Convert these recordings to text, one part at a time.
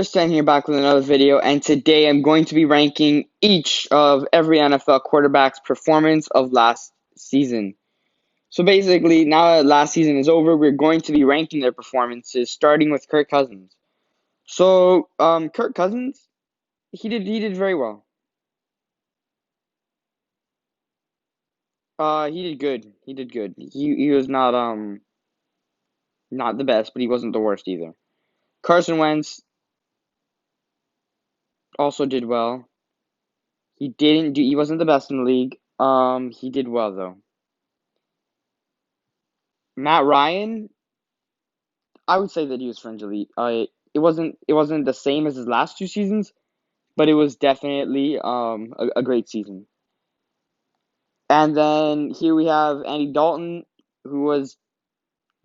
Stan here back with another video, and today I'm going to be ranking each of every NFL quarterback's performance of last season. So basically, now that last season is over, we're going to be ranking their performances, starting with Kirk Cousins. So, Kirk Cousins, he did very well. He did good. He did good. He was not the best, but he wasn't the worst either. Carson Wentz also did well. He wasn't the best in the league. He did well though. Matt Ryan, I would say that he was fringe elite. It wasn't the same as his last two seasons, but it was definitely a great season. And then here we have Andy Dalton, who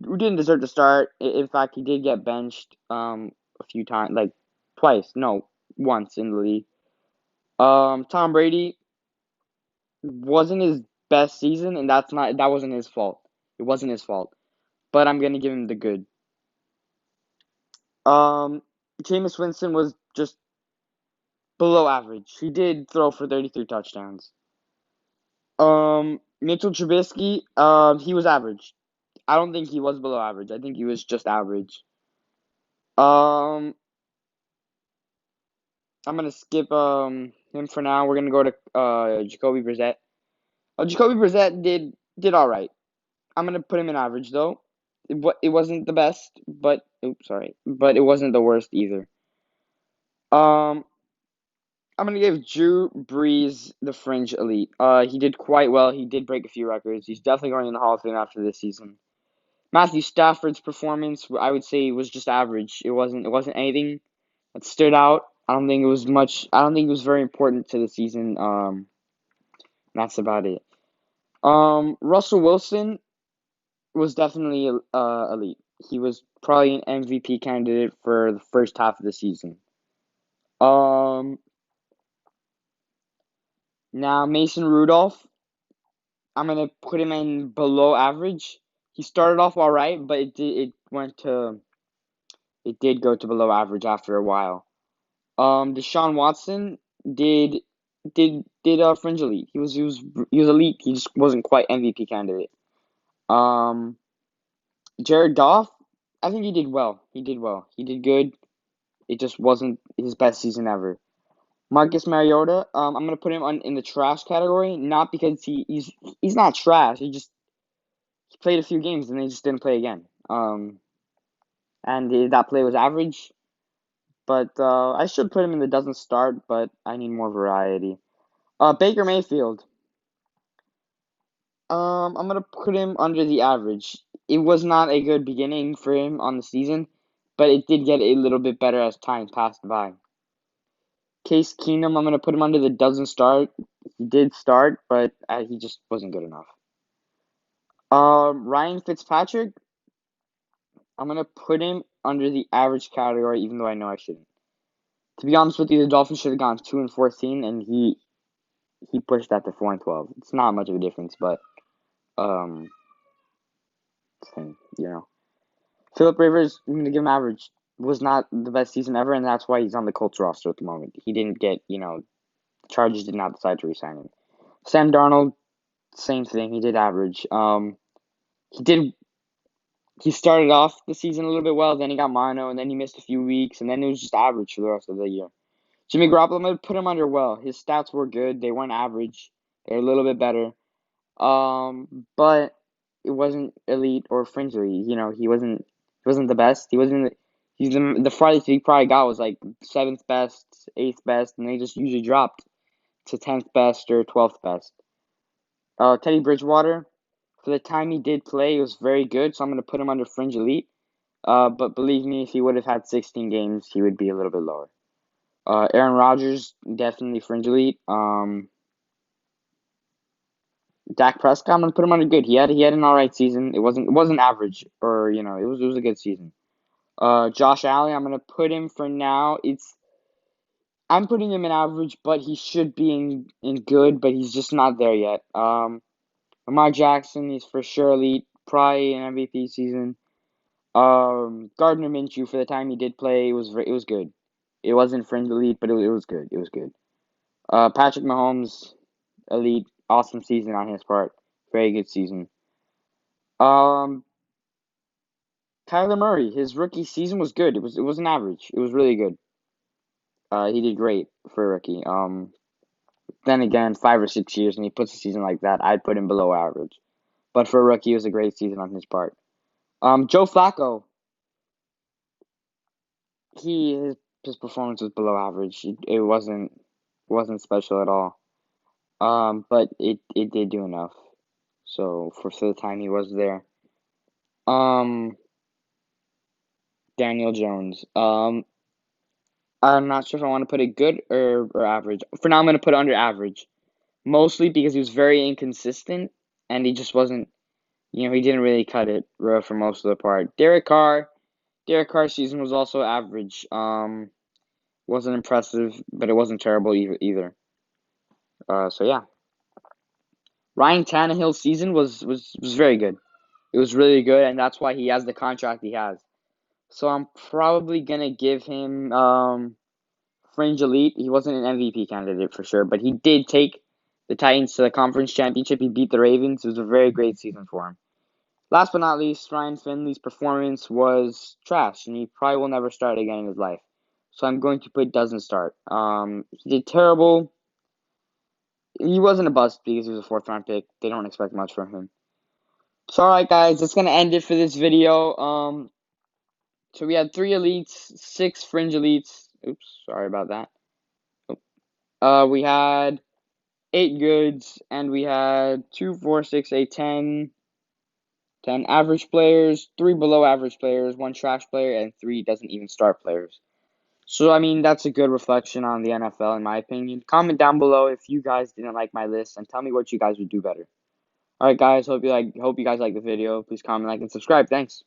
didn't deserve to start. In fact, he did get benched a few times, like twice, no, once in the league. Tom Brady wasn't his best season, and that wasn't his fault. It wasn't his fault, but I'm gonna give him the good. Um, Jameis Winston was just below average. He did throw for 33 touchdowns. Mitchell Trubisky, he was average. I don't think he was below average. I think he was just average. Um, I'm gonna skip him for now. We're gonna go to Jacoby Brissett. Jacoby Brissett did all right. I'm gonna put him in average though. It wasn't the best, but oops, sorry, but it wasn't the worst either. Um, I'm gonna give Drew Brees the fringe elite. He did quite well. He did break a few records. He's definitely going in the Hall of Fame after this season. Matthew Stafford's performance, I would say, was just average. It wasn't anything that stood out. I don't think it was much. I don't think it was very important to the season. That's about it. Russell Wilson was definitely elite. He was probably an MVP candidate for the first half of the season. Um, Now Mason Rudolph, I'm gonna put him in below average. He started off all right, but it did go to below average after a while. Deshaun Watson did fringe elite. He was elite. He just wasn't quite MVP candidate. Um, Jared Goff, I think he did well. He did well. He did good. It just wasn't his best season ever. Marcus Mariota, I'm gonna put him in the trash category, not because he's not trash. He played a few games and they just didn't play again. And that play was average. But I should put him in the doesn't start, but I need more variety. Baker Mayfield. I'm gonna put him under the average. It was not a good beginning for him on the season, but it did get a little bit better as time passed by. Case Keenum, I'm gonna put him under the doesn't start. He did start, but he just wasn't good enough. Ryan Fitzpatrick, I'm gonna put him under the average category, even though I know I shouldn't. To be honest with you, the Dolphins should have gone 2-14, and he pushed that to 4-12. It's not much of a difference, but um, you know, Philip Rivers, I'm gonna give him average. Was not the best season ever, and that's why he's on the Colts roster at the moment. He didn't get, the Chargers did not decide to resign him. Sam Darnold, same thing. He did average. He did. He started off the season a little bit well, then he got mono, and then he missed a few weeks, and then it was just average for the rest of the year. Jimmy Garoppolo, I'm gonna put him under well. His stats were good. They weren't average. They're a little bit better. But it wasn't elite or fringe elite. He wasn't the best. He's the farthest he probably got was like seventh best, eighth best, and they just usually dropped to 10th best or 12th best. Teddy Bridgewater, for the time he did play, he was very good, so I'm gonna put him under fringe elite. But believe me, if he would have had 16 games, he would be a little bit lower. Aaron Rodgers, definitely fringe elite. Dak Prescott, I'm gonna put him under good. He had an all right season. It wasn't average, or it was a good season. Josh Allen, I'm gonna put him for now. I'm putting him in average, but he should be in good, but he's just not there yet. Lamar Jackson, he's for sure elite, probably an MVP season. Gardner Minshew, for the time he did play, it was good. It wasn't fringe elite, but it was good. It was good. Patrick Mahomes, elite, awesome season on his part. Very good season. Um, Kyler Murray, his rookie season was good. It was an average. It was really good. He did great for a rookie. Then again, 5 or 6 years, and he puts a season like that, I'd put him below average. But for a rookie, it was a great season on his part. Joe Flacco, his performance was below average. It wasn't special at all. But it did do enough. So for the time he was there. Daniel Jones. I'm not sure if I want to put it good or average. For now, I'm gonna put it under average, mostly because he was very inconsistent and he just wasn't. He didn't really cut it for most of the part. Derek Carr's season was also average. Wasn't impressive, but it wasn't terrible either. So yeah, Ryan Tannehill's season was very good. It was really good, and that's why he has the contract he has. So I'm probably gonna give him fringe elite. He wasn't an MVP candidate for sure, but he did take the Titans to the conference championship. He beat the Ravens. It was a very great season for him. Last but not least, Ryan Finley's performance was trash, and he probably will never start again in his life. So I'm going to put doesn't start. He did terrible. He wasn't a bust because he was a fourth-round pick. They don't expect much from him. So alright guys, that's gonna end it for this video. So we had 3 elites, 6 fringe elites. Oops, sorry about that. We had 8 goods, and we had 2, 4, 6, 8, 10 average players, 3 below average players, 1 trash player, and 3 doesn't even start players. So I mean that's a good reflection on the NFL in my opinion. Comment down below if you guys didn't like my list and tell me what you guys would do better. Alright guys, hope you guys like the video. Please comment, like, and subscribe. Thanks.